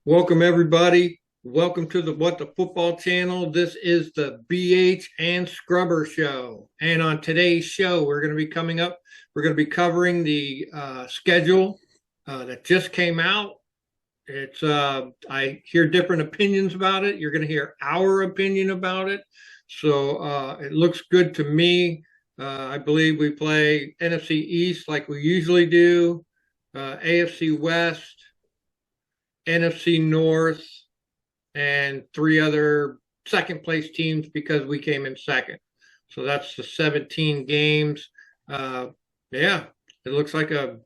Welcome, everybody. Welcome to the What the Football channel. This is the BH and Scrubber Show. And on today's show, we're going to be covering the schedule that just came out. I hear different opinions about it. You're going to hear our opinion about it. So it looks good to me. I believe we play NFC East like we usually do, AFC West, NFC North, and three other second place teams because we came in second. So that's the 17 games. Uh, yeah, it looks like a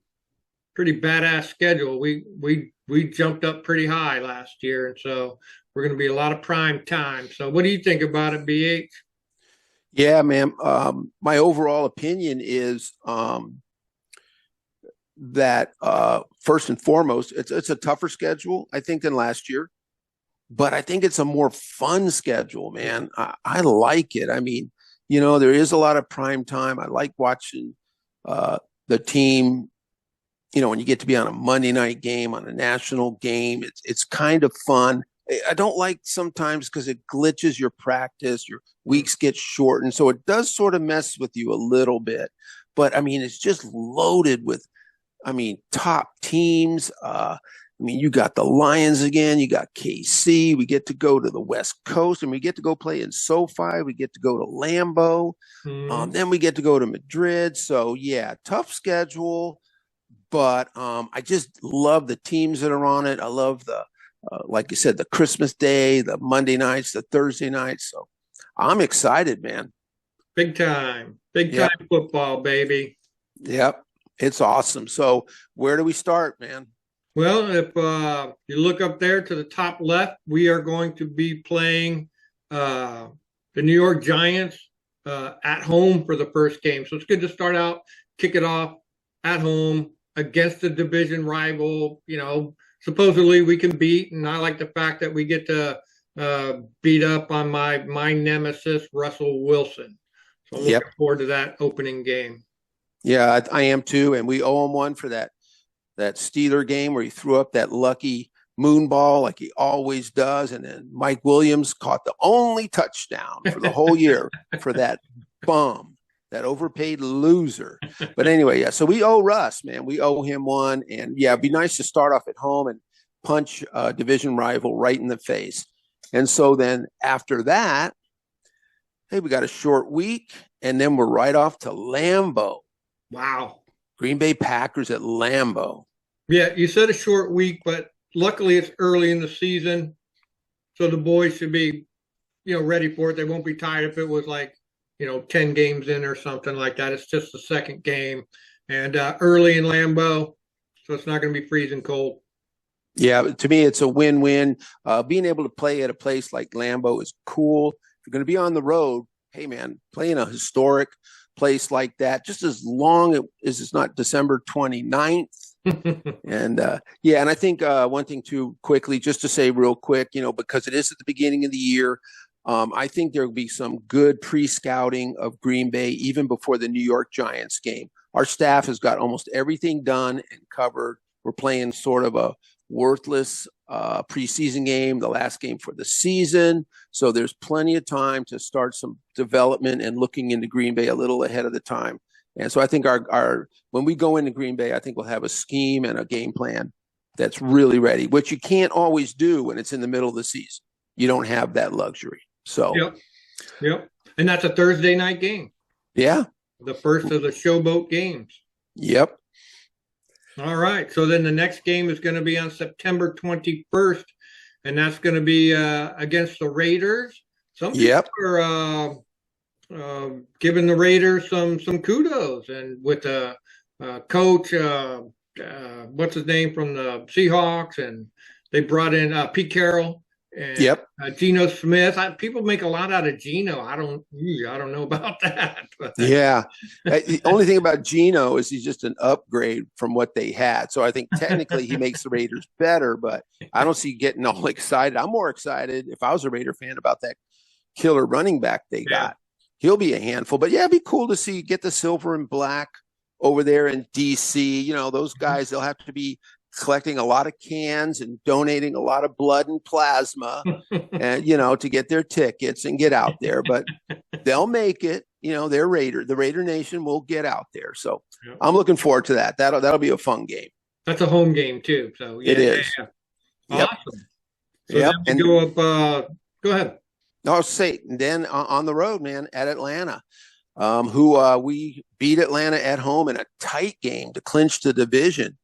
pretty badass schedule. We jumped up pretty high last year, and so we're going to be a lot of prime time. So what do you think about it, BH? Yeah, man. My overall opinion is that first and foremost, it's a tougher schedule, I think, than last year, but I think it's a more fun schedule, man. I like it. I mean, there is a lot of prime time. I like watching the team. When you get to be on a Monday night game, on a national game, it's kind of fun. I don't like sometimes because it glitches your practice, your weeks get shortened. So it does sort of mess with you a little bit. But I mean, it's just loaded with, top teams. You got the Lions again, you got KC. We get to go to the West Coast and we get to go play in SoFi. We get to go to Lambeau. Hmm. Then we get to go to Madrid. So, yeah, tough schedule. But I just love the teams that are on it. I love like you said, the Christmas Day, the Monday nights, the Thursday nights. So I'm excited, man. Big time Yep, football, baby. yep. It's awesome. So where do we start, man? Well, if you look up there to the top left, we are going to be playing uh, the New York Giants at home for the first game. So it's good to start out, kick it off at home against the division rival. Supposedly we can beat, and I like the fact that we get to beat up on my nemesis, Russell Wilson. So I'm looking Yep. forward to that opening game. Yeah, I am too. And we owe him one for that Steeler game where he threw up that lucky moon ball like he always does. And then Mike Williams caught the only touchdown for the whole year for that bum, that overpaid loser. But anyway, yeah. So we owe Russ, man. We owe him one. And yeah, it'd be nice to start off at home and punch a division rival right in the face. And so then after that, hey, we got a short week, and then we're right off to Lambeau. Wow. Green Bay Packers at Lambeau. Yeah, you said a short week, but luckily it's early in the season, so the boys should be, ready for it. They won't be tired if it was like, 10 games in or something like that. It's just the second game and early in Lambeau, so it's not going to be freezing cold. Yeah, to me, it's a win-win. Being able to play at a place like Lambeau is cool. If you're going to be on the road, hey, man, playing a historic place like that, just as long as it's not December 29th. And yeah, and I think one thing too, quickly, just to say real quick, because it is at the beginning of the year, I think there will be some good pre-scouting of Green Bay even before the New York Giants game. Our staff has got almost everything done and covered. We're playing sort of a worthless preseason game, the last game for the season. So there's plenty of time to start some development and looking into Green Bay a little ahead of the time. And so I think our when we go into Green Bay, I think we'll have a scheme and a game plan that's really ready, which you can't always do when it's in the middle of the season. You don't have that luxury. So, Yep, yep. And that's a Thursday night game, yeah, the first of the Showboat games. yep, All right. So then the next game is going to be on September 21st, and that's going to be against the Raiders. Some people yep. are giving the Raiders some kudos, and with coach, what's his name from the Seahawks, and they brought in Pete Carroll and Yep. Geno Smith. People make a lot out of Geno. I don't know about that. But, Yeah. The only thing about Geno is he's just an upgrade from what they had. So I think technically he makes the Raiders better, but I don't see getting all excited. I'm more excited if I was a Raider fan about that killer running back they yeah. got. He'll be a handful. But yeah, it'd be cool to get the silver and black over there in DC. Those guys, they'll have to be collecting a lot of cans and donating a lot of blood and plasma, and to get their tickets and get out there. But they'll make it. They're the Raider Nation will get out there. So Yep. I'm looking forward to that. That'll be a fun game. That's a home game too. So yeah, It is. yeah. Yep. Awesome. So Yep. then we go up. Go ahead. I'll say, and then on the road, man, at Atlanta, who we beat Atlanta at home in a tight game to clinch the division.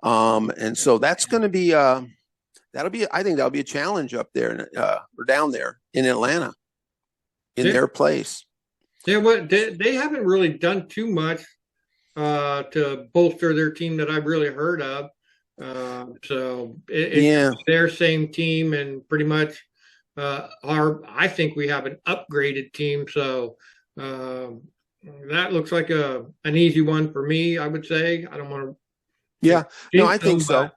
And so that's going to be I think that'll be a challenge up there or down there in Atlanta in their place. Yeah, they haven't really done too much to bolster their team that I've really heard of. So it's their same team, and pretty much I think we have an upgraded team. So that looks like an easy one for me, I would say. I don't want to. Yeah, no, I think so.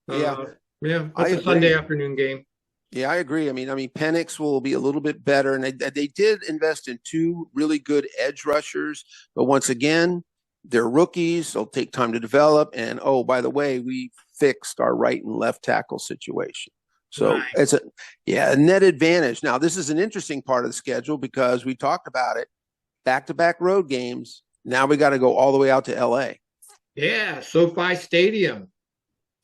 Yeah, it's a Sunday afternoon game. Yeah, I agree. I mean, Penix will be a little bit better, and they did invest in 2 really good edge rushers, but once again, they're rookies. They'll take time to develop. And oh, by the way, we fixed our right and left tackle situation, so it's a net advantage. Now, this is an interesting part of the schedule because we talked about it, back-to-back road games. Now we got to go all the way out to LA. Yeah, SoFi Stadium,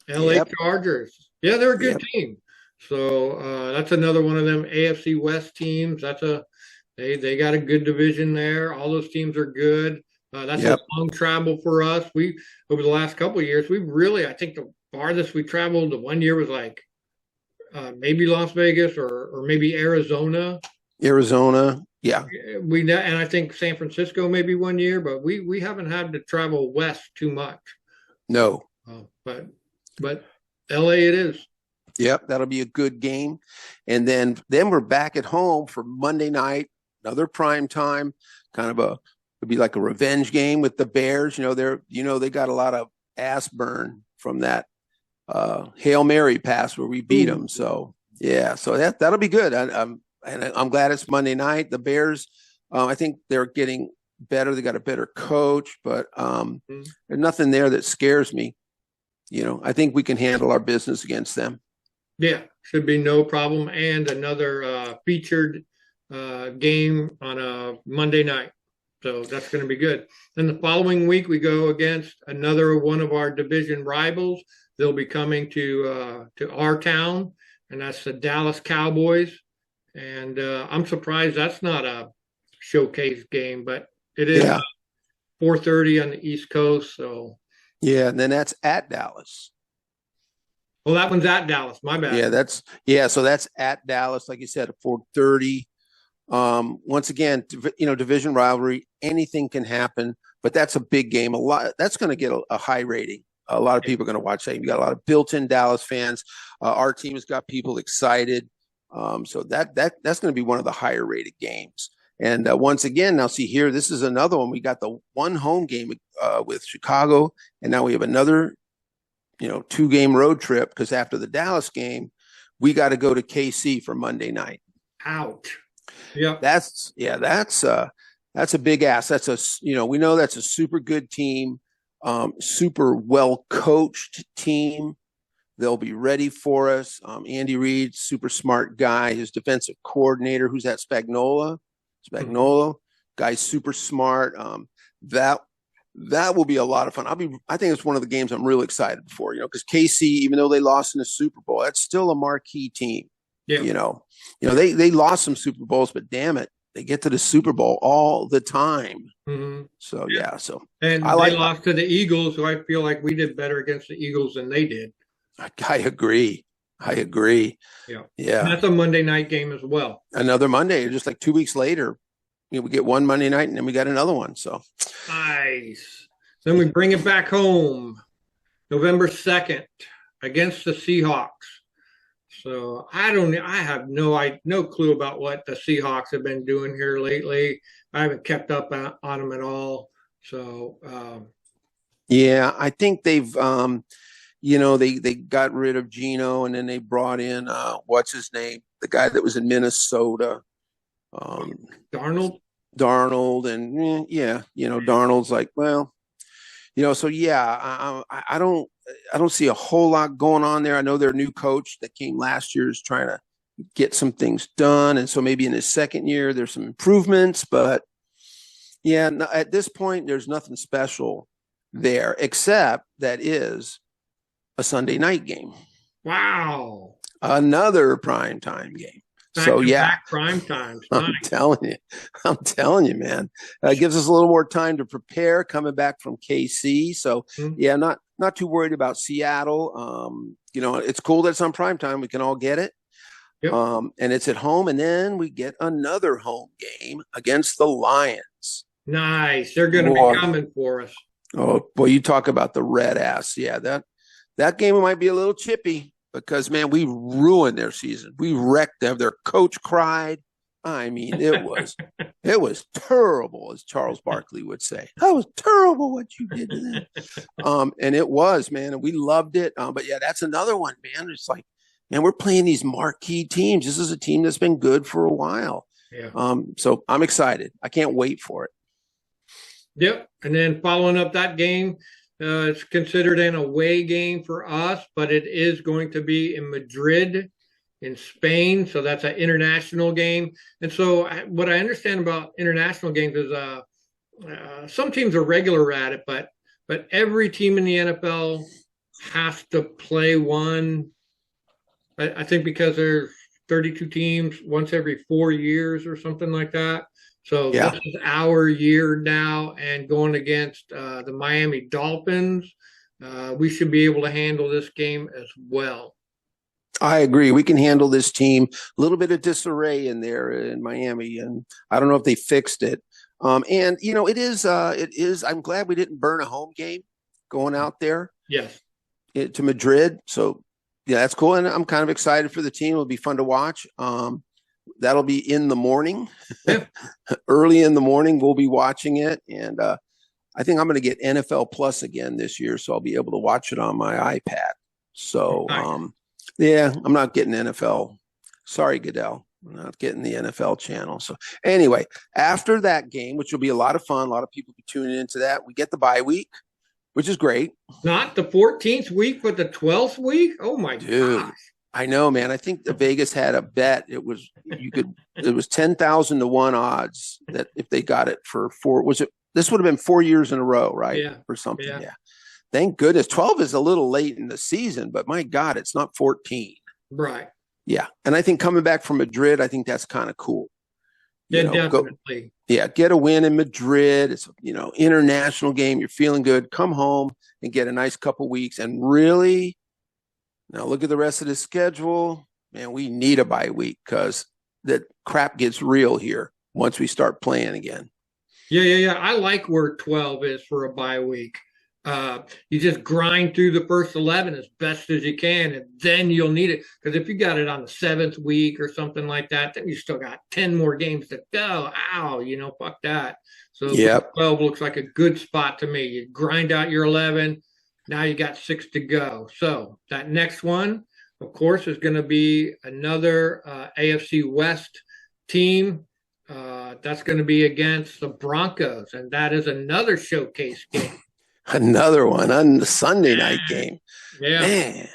LA Chargers. Yeah, they're a good team. So that's another one of them AFC West teams. They got a good division there. All those teams are good. That's a long travel for us. We over the last couple of years, I think the farthest we traveled the one year was like maybe Las Vegas or maybe Arizona. Yeah. And I think San Francisco maybe one year, but we haven't had to travel west too much. No. But LA it is. Yep, that'll be a good game. And then we're back at home for Monday night, another prime time, it'd be like a revenge game with the Bears. They got a lot of ass burn from that Hail Mary pass where we beat them. So so that'll be good. I'm glad it's Monday night. The Bears, I think they're getting better. They got a better coach, but there's nothing there that scares me. I think we can handle our business against them. Yeah, should be no problem. And another featured game on a Monday night. So that's going to be good. Then the following week, we go against another one of our division rivals. They'll be coming to our town, and that's the Dallas Cowboys. And I'm surprised that's not a showcase game, but it is 4:30 on the East Coast. So and then that's at Dallas. Well, that one's at Dallas. My bad. So that's at Dallas, like you said, at 4:30. Once again, division rivalry, anything can happen, but that's a big game. That's going to get a high rating. A lot of people are going to watch that. You got a lot of built-in Dallas fans. Our team has got people excited. So that's going to be one of the higher rated games. And once again, now see here, this is another one. We got the one home game with Chicago, and now we have another 2-game road trip because after the Dallas game, we got to go to KC for Monday night. Ouch. Yeah. That's a big ass. We know that's a super good team, super well coached team. They'll be ready for us. Andy Reid, super smart guy. His defensive coordinator, who's at Spagnuolo, guy's super smart. That will be a lot of fun. I think it's one of the games I'm really excited for, because KC, even though they lost in the Super Bowl, that's still a marquee team. Yeah. They lost some Super Bowls, but damn it, they get to the Super Bowl all the time. Mm-hmm. So and they lost to the Eagles, so I feel like we did better against the Eagles than they did. I agree. Yeah. And that's a Monday night game as well. Another Monday, just like 2 weeks later. We get one Monday night and then we got another one. So nice. Then we bring it back home, November 2nd against the Seahawks. So I have no clue about what the Seahawks have been doing here lately. I haven't kept up on them at all. So I think they've they got rid of Geno and then they brought in what's his name, the guy that was in Minnesota. Darnold, and Darnold's like, well, so I don't, I don't see a whole lot going on there. I know their new coach that came last year is trying to get some things done, and so maybe in his second year there's some improvements. But yeah, no, at this point there's nothing special there except that is a Sunday night game. Wow. Another prime time game. Back So to yeah, back prime times. I'm telling you, man. Gives us a little more time to prepare coming back from KC. So Mhm. yeah, not too worried about Seattle. It's cool that it's on prime time. We can all get it. Yep. And it's at home, and then we get another home game against the Lions. Nice. They're going to be coming for us. Oh boy, you talk about the red ass. Yeah, that game might be a little chippy because man, we ruined their season. We wrecked them. Their coach cried. I mean, it was terrible, as Charles Barkley would say. That was terrible what you did to them. And it was, man, and we loved it. But yeah, that's another one, man. It's like, man, we're playing these marquee teams. This is a team that's been good for a while. Yeah. So I'm excited. I can't wait for it. Yep. And then following up that game, it's considered an away game for us, but it is going to be in Madrid, in Spain. So that's an international game. And so what I understand about international games is some teams are regular at it, but every team in the NFL has to play one. I think because there's 32 teams once every 4 years or something like that. So Yeah. This is our year now, and going against the Miami Dolphins, we should be able to handle this game as well. I agree. We can handle this team. A little bit of disarray in there in Miami, and I don't know if they fixed it. And it is. I'm glad we didn't burn a home game going out there. Yes. To Madrid. So yeah, that's cool, and I'm kind of excited for the team. It'll be fun to watch. That'll be in the morning, Yeah. early in the morning. We'll be watching it, and I think I'm going to get NFL Plus again this year, so I'll be able to watch it on my iPad. So Nice. yeah, I'm not getting NFL. Sorry, Goodell, I'm not getting the NFL channel. So anyway, after that game, which will be a lot of fun, a lot of people will be tuning into that. We get the bye week, which is great. Not the 14th week, but the 12th week. Oh my gosh. I know, man. I think the Vegas had a bet. It was 10,000 to 1 odds that if they got it for this would have been 4 years in a row, right? Yeah. Or something. Yeah. Yeah. Thank goodness. 12 is a little late in the season, but my God, it's not 14. Right. Yeah. And I think coming back from Madrid, I think that's kind of cool. Yeah, definitely. Get a win in Madrid. It's international game. You're feeling good. Come home and get a nice couple weeks and really. Now look at the rest of the schedule. Man, we need a bye week because that crap gets real here once we start playing again. Yeah. I like where 12 is for a bye week. You just grind through the first 11 as best as you can, and then you'll need it. Because if you got it on the 7th week or something like that, then you still got 10 more games to go. Ow, fuck that. So Yep. 12 looks like a good spot to me. You grind out your 11. Now you got 6 to go. So that next one, of course, is going to be another AFC West team. That's going to be against the Broncos, and that is another showcase game. Another one on the Sunday night game. Yeah. Man.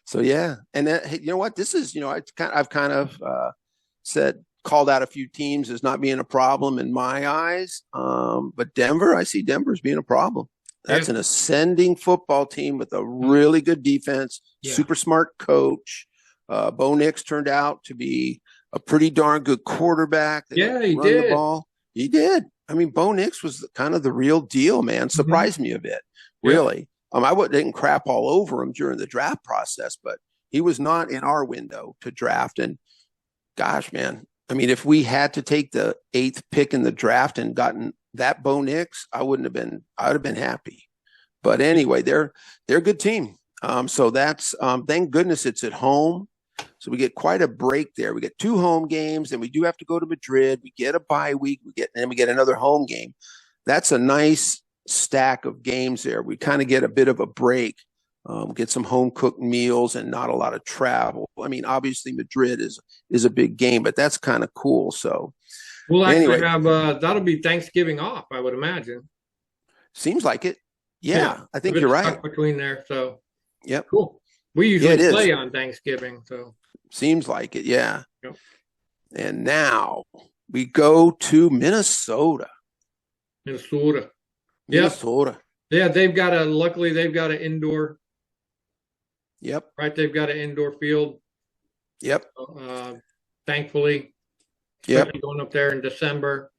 So yeah, and then, hey, you know what? This is I've kind of called out a few teams as not being a problem in my eyes. But Denver, I see Denver as being a problem. That's an ascending football team with a really good defense, super smart coach. Bo Nix turned out to be a pretty darn good quarterback. He did. The ball. He did. I mean, Bo Nix was kind of the real deal, man. Surprised me a bit, really. I didn't crap all over him during the draft process, but he was not in our window to draft. And gosh, man, I mean, if we had to take the 8th pick in the draft and gotten that Bo Nix, I would have been happy. But anyway, they're a good team. So that's thank goodness it's at home. So we get quite a break there. We get 2 home games, and we do have to go to Madrid. We get a bye week. And we get another home game. That's a nice stack of games there. We kind of get a bit of a break, get some home cooked meals, and not a lot of travel. I mean, obviously Madrid is a big game, but that's kind of cool. So we'll actually have that'll be Thanksgiving off, I would imagine. Seems like it. Yeah, I think you're right. Between there, so Yep. Cool. We Yeah, it usually is. play on Thanksgiving, so Seems like it. Yeah. yep. And now we go to Minnesota. Minnesota. Yep. Minnesota. Yeah, luckily they've got an indoor, Yep. right? They've got an indoor field. Yep. Uh, Thankfully, Yep. especially going up there in December.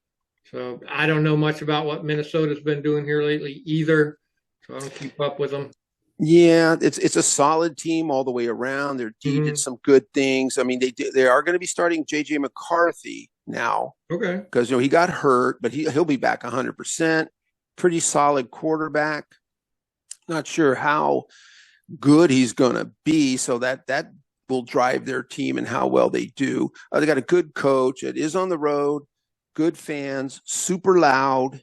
So I don't know much about what Minnesota's been doing here lately either. So I don't keep up with them. Yeah, it's a solid team all the way around. Their D did Hmm. some good things. I mean, they are going to be starting JJ McCarthy now Okay. because he got hurt, but he'll be back 100%. Pretty solid quarterback. Not sure how good he's going to be, so that will drive their team and how well they do. They got a good coach. It is on the road. Good fans, super loud.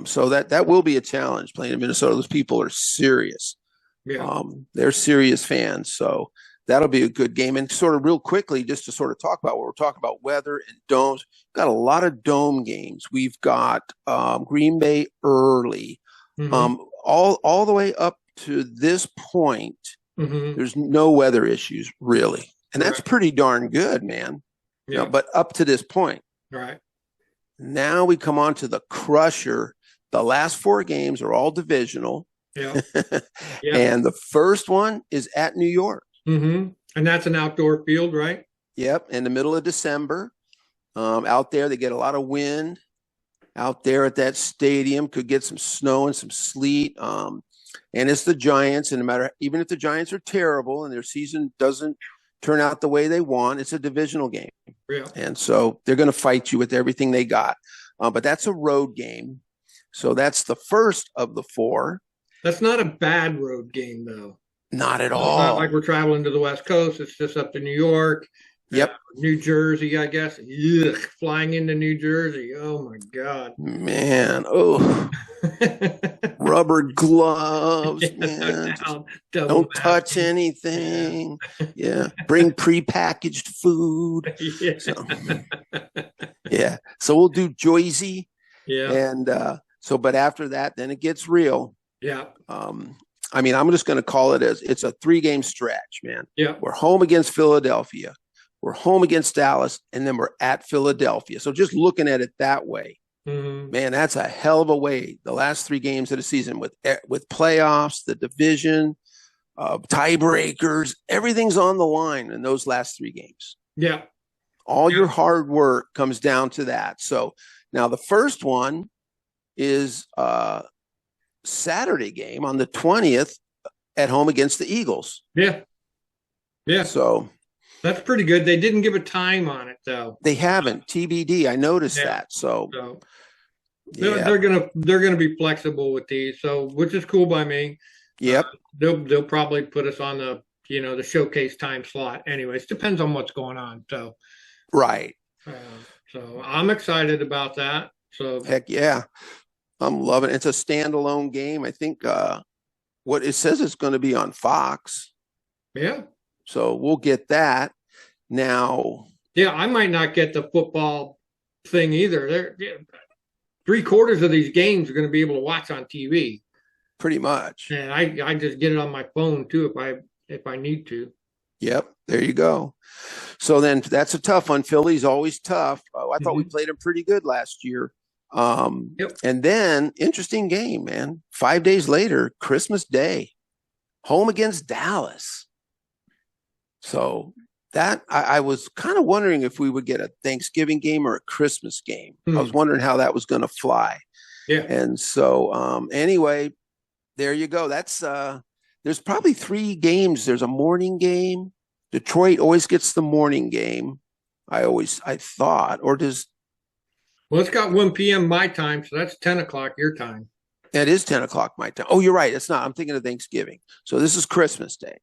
So that will be a challenge playing in Minnesota. Those people are serious. Yeah. They're serious fans. So that'll be a good game. And sort of real quickly, just to sort of talk about what we're talking about, weather and domes. We've got a lot of dome games. We've got Green Bay early. Hmm. All the way up to this point, Hmm. there's no weather issues really. And that's Right. pretty darn good, man. Yeah. But up to this point. Right. Now we come on to the crusher. The last 4 games are all divisional. Yeah. Yeah. And the first one is at New York. Hmm. And that's an outdoor field, right? Yep. In the middle of December. Out there, they get a lot of wind out there at that stadium. Could get some snow and some sleet. And it's the Giants. And no matter, even if the Giants are terrible and their season doesn't turn out the way they want, it's a divisional game. Yeah. And so they're going to fight you with everything they got. But that's a road game. So that's the first of the 4. That's not a bad road game, though. Not at It's not all. like we're traveling to the West Coast. It's just up to New York. Yep. New Jersey, I guess. Ugh, flying into New Jersey. Oh my God. Man. Oh, rubber gloves, Yeah, no man. doubt. Double Don't mask. touch anything. Yeah. Bring prepackaged food. Yeah. So, yeah. So we'll do Jersey. Yeah. And but after that, then it gets real. Yeah. I mean, I'm just going to call it as it's a 3-game stretch, man. Yeah. We're home against Philadelphia. We're home against Dallas, and then we're at Philadelphia. So just looking at it that way, Hmm. man, that's a hell of a way. The last 3 games of the season with playoffs, the division, tiebreakers, everything's on the line in those last 3 games. Yeah. All your hard work comes down to that. So now the first one is Saturday game on the 20th at home against the Eagles. Yeah. Yeah. So That's pretty good. They didn't give a time on it, though. they haven't TBD. I noticed Yeah. that. So So yeah. they're gonna be flexible with these, so which is cool by me. Yep. They'll probably put us on the showcase time slot. Anyways, depends on what's going on. So Right. so I'm excited about that. So Heck yeah. I'm loving it. It's a standalone game. I think what it says it's going to be on Fox. yeah, So we'll get that. Now, yeah, I might not get the football thing either. Yeah, 3/4 of these games are going to be able to watch on TV, pretty much. and I just get it on my phone too if I need to. Yep. There you go. So then that's a tough one. Philly's always tough. I thought we Mhm. played them pretty good last year. Yep. And then interesting game, man. 5 days later, Christmas Day, home against Dallas. So that I was kind of wondering if we would get a Thanksgiving game or a Christmas game. I was wondering how that was going to fly. Yeah. And so anyway, there you go. That's there's probably 3 games. There's a morning game. Detroit always gets the morning game. I thought, or does Well, it's got 1 p.m. my time, so that's 10 o'clock your time. that is 10 o'clock my time. Oh, you're right. It's not. I'm thinking of Thanksgiving. So this is Christmas Day.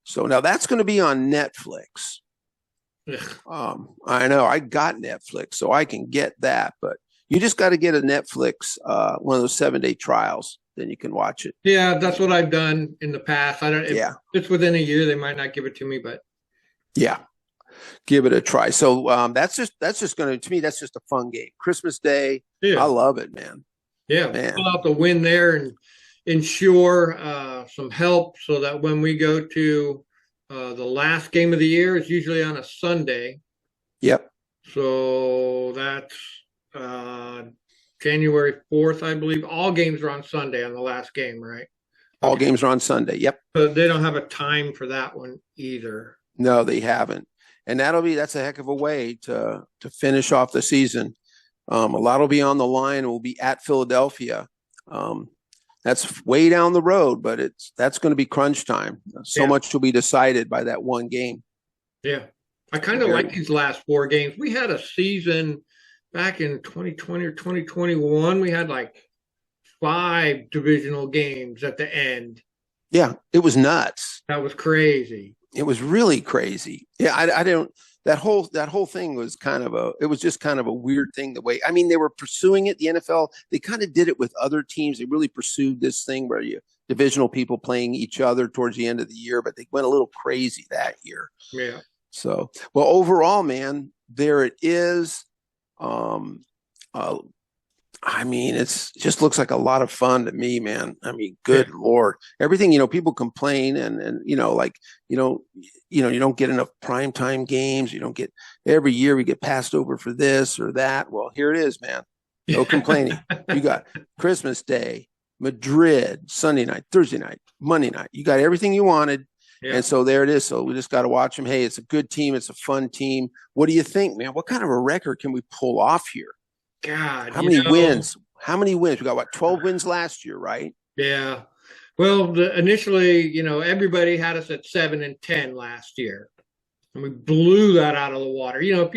So now that's going to be on Netflix. Ugh. I know I got Netflix, so I can get that, but you just got to get a Netflix, one of those 7-day trials, then you can watch it. Yeah, that's what I've done in the past. I don't. If Yeah. it's within a year, they might not give it to me, but Yeah. Give it a try. So that's just going to me, that's just a fun game. Christmas Day. yeah, I love it, man. yeah, Man. pull out the win there, and ensure some help so that when we go to the last game of the year is usually on a Sunday. Yep. So that's uh, January 4th, I believe. All games are on Sunday on the last game, right? All Okay. games are on Sunday. Yep. But they don't have a time for that one either. No, they haven't. And that's a heck of a way to finish off the season. A lot will be on the line. We'll be at Philadelphia. Um, that's way down the road, but that's going to be crunch time. So Yeah. much will be decided by that one game. Yeah. I kind of like these last four games. We had a season back in 2020 or 2021. We had like five divisional games at the end. Yeah, it was nuts. That was crazy. It was really crazy. Yeah, I don't. That whole thing was it was just kind of a weird thing. The way, I mean, they were pursuing it. The NFL, they kind of did it with other teams. They really pursued this thing where you divisional people playing each other towards the end of the year, but they went a little crazy that year. Yeah. So, well, overall, man, there it is. Um, uh, I mean, it just looks like a lot of fun to me, man. I mean, good Yeah. Lord, everything, people complain and, like, you don't get enough primetime games. You don't get every year we get passed over for this or that. Well, here it is, man. No complaining. You got Christmas Day, Madrid, Sunday night, Thursday night, Monday night. You got everything you wanted. Yeah. And so there it is. So we just got to watch them. Hey, it's a good team. It's a fun team. What do you think, man? What kind of a record can we pull off here? God, How many wins? How many wins? We got what, 12 wins last year, right? Yeah. Well, initially, everybody had us at 7-10 last year, and we blew that out of the water. If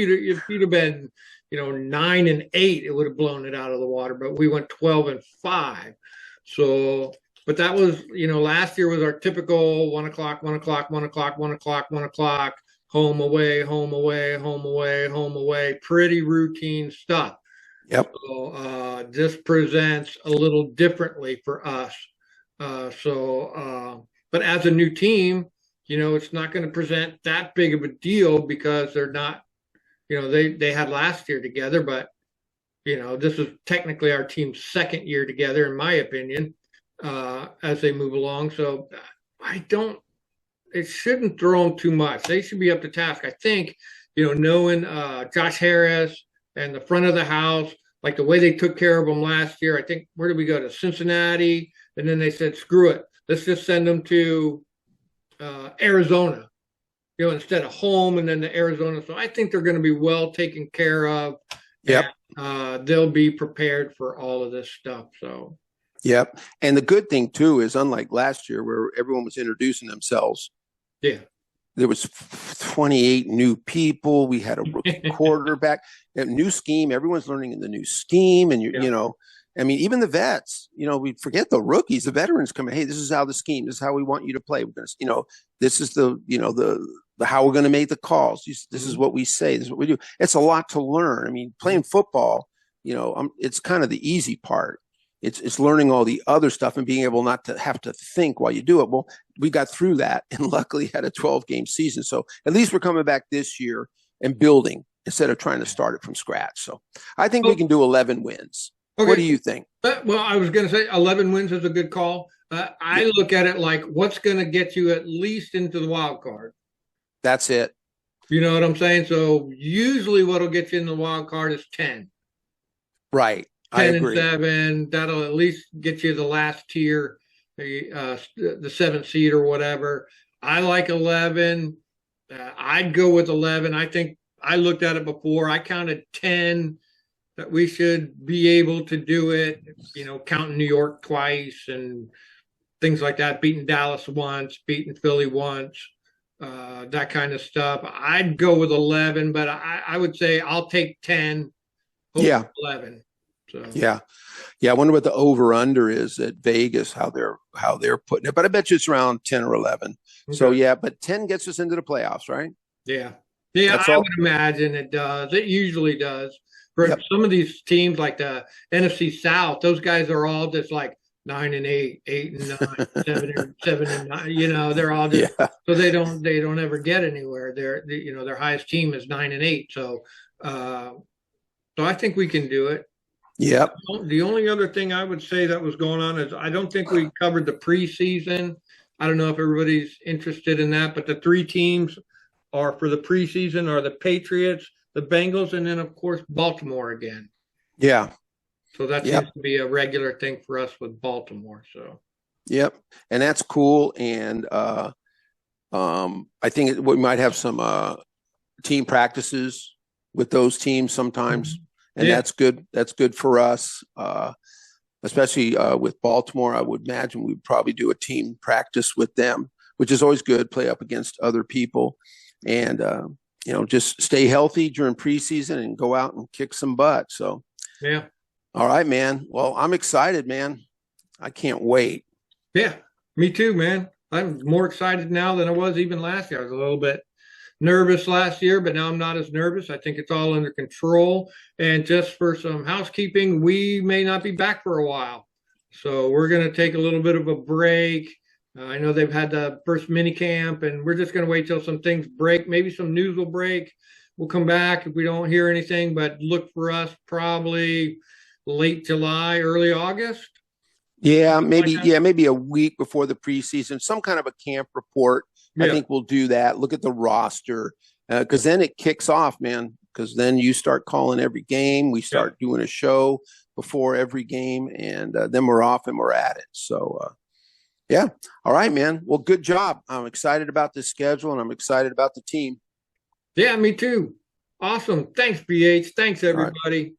you'd have been, 9-8, it would have blown it out of the water. But we went 12-5. So, but that was, last year was our typical 1 o'clock, 1 o'clock, 1 o'clock, 1 o'clock, 1 o'clock, home away, home away, home away, home away. Pretty routine stuff. Yep. So this presents a little differently for us. But as a new team, it's not going to present that big of a deal because they're not, they had last year together, but this is technically our team's second year together, in my opinion, as they move along. So it shouldn't throw them too much. They should be up to task. I think, knowing Josh Harris and the front of the house, like the way they took care of them last year. I think, where did we go? To Cincinnati. And then they said, screw it. Let's just send them to Arizona, instead of home and then to Arizona. So I think they're going to be well taken care of. Yep. And, they'll be prepared for all of this stuff. So. Yep. And the good thing, too, is unlike last year where everyone was introducing themselves. Yeah. There was 28 new people. We had a rookie quarterback, a new scheme. Everyone's learning in the new scheme. And, I mean, even the vets, we forget the rookies, the veterans come in. Hey, this is how the scheme, this is how we want you to play. We're going to, this is the how we're going to make the calls. This is what we say. This is what we do. It's a lot to learn. I mean, playing football, it's kind of the easy part. It's learning all the other stuff and being able not to have to think while you do it. Well, we got through that and luckily had a 12-game season. So at least we're coming back this year and building instead of trying to start it from scratch. So I think we can do 11 wins. Okay. What do you think? Well, I was going to say 11 wins is a good call. I look at it like what's going to get you at least into the wild card. That's it. You know what I'm saying? So usually what'll get you in the wild card is 10. Right. 10-7, that'll at least get you the last tier, the 7th seed or whatever. I like 11. I'd go with 11. I think I looked at it before. I counted 10 that we should be able to do it, counting New York twice and things like that, beating Dallas once, beating Philly once, that kind of stuff. I'd go with 11, but I would say I'll take 10. Yeah. 11. So. Yeah. I wonder what the over under is at Vegas, how they're putting it. But I bet you it's around 10 or 11. Okay. So yeah, but 10 gets us into the playoffs, right? Yeah. I would imagine it does. It usually does. For some of these teams like the NFC South, those guys are all just like 9-8, 8-9, 7-9. They're all just so they don't ever get anywhere. Their highest team is 9-8. So I think we can do it. Yep. The only other thing I would say that was going on is I don't think we covered the preseason. I don't know if everybody's interested in that, but the three teams are for the preseason are the Patriots, the Bengals, and then of course Baltimore again. Yeah. So that Yep. seems to be a regular thing for us with Baltimore. So Yep. And that's cool. And I think we might have some team practices with those teams sometimes, and yeah, that's good. That's good for us, especially with Baltimore. I would imagine we'd probably do a team practice with them, which is always good. Play up against other people, and just stay healthy during preseason and go out and kick some butt. So, yeah, all right, man. Well, I'm excited, man. I can't wait. yeah. Me too, man. I'm more excited now than I was even last year. I was a little bit nervous last year, but now I'm not as nervous. I think it's all under control. And just for some housekeeping, we may not be back for a while. So we're going to take a little bit of a break. I know they've had the first mini camp, and we're just going to wait till some things break. Maybe some news will break. We'll come back if we don't hear anything, but look for us probably late July, early August. Yeah, Something like maybe. that. Yeah, maybe a week before the preseason, some kind of a camp report. I Yeah. think we'll do that. Look at the roster because then it kicks off, man. Because then you start calling every game. We Yeah. start doing a show before every game, and then we're off and we're at it. So, yeah. All right, man. Well, good job. I'm excited about this schedule, and I'm excited about the team. Yeah, me too. Awesome. Thanks, BH. Thanks, All right. everybody.